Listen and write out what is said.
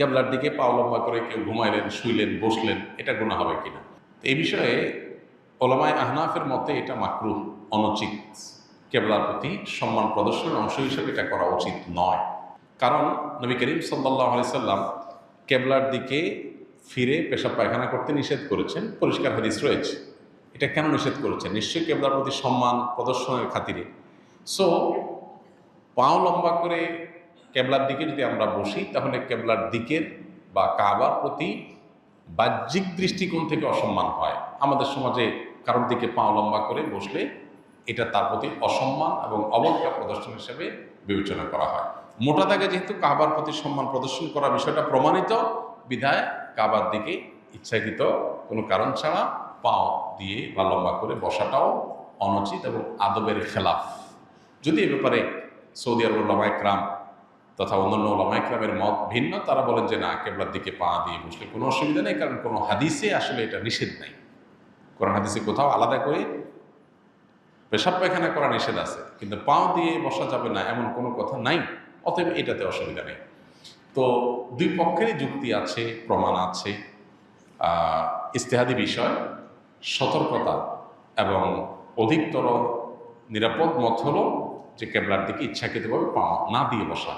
কেবলার দিকে পা লম্বা করে কেউ ঘুমাইলেন, শুইলেন, বসলেন, এটা গুনাহ হবে কিনা। এই বিষয়ে ওলামায়ে আহনাফের মতে এটা মাকরুহ, অনুচিত। কেবলার প্রতি সম্মান প্রদর্শনের অংশ হিসেবে এটা করা উচিত নয়। কারণ নবী করিম সাল্লাল্লাহু আলাইহি সাল্লাম কেবলার দিকে ফিরে পেশাব পায়খানা করতে নিষেধ করেছেন, পরিষ্কার হাদিস রয়েছে। এটা কেন নিষেধ করেছেন? নিশ্চয়ই কেবলার প্রতি সম্মান প্রদর্শনের খাতিরে। সো পাও লম্বা করে কেবলার দিকে যদি আমরা বসি, তাহলে কেবলার দিকের বা কাবার প্রতি বাহ্যিক দৃষ্টিকোণ থেকে অসম্মান হয়। আমাদের সমাজে কারোর দিকে পাও লম্বা করে বসলে এটা তার প্রতি অসম্মান এবং অবজ্ঞা প্রদর্শন হিসেবে বিবেচনা করা হয়। মোটা দাগে যেহেতু কাবার প্রতি সম্মান প্রদর্শন করা বিষয়টা প্রমাণিত, বিধায় কাবার দিকে ইচ্ছাকৃত কোনো কারণ ছাড়া পাও দিয়ে বা লম্বা করে বসাটাও অনুচিত এবং আদবের খেলাফ। যদি এ ব্যাপারে সৌদি আরবের ওলামায়ে কেরাম তথা অন্যান্য ওলামায়ে কেরামের মত ভিন্ন, তারা বলেন যে না, কেবলার দিকে পা দিয়ে বসলে কোনো অসুবিধা নেই, কারণ কোনো হাদিসে আসলে এটা নিষেধ নাই। কোরআন হাদিসে কোথাও আলাদা করে পেশাব পায়খানা করা নিষেধ আছে, কিন্তু পা দিয়ে বসা যাবে না এমন কোনো কথা নাই, অতএব এটাতে অসুবিধা নেই। তো দুই পক্ষেরই যুক্তি আছে, প্রমাণ আছে। ইজতিহাদি বিষয়, সতর্কতা এবং অধিকতর নিরাপদ মত হলো যে কেবলার দিকে ইচ্ছাকৃতভাবে পা না দিয়ে বসা।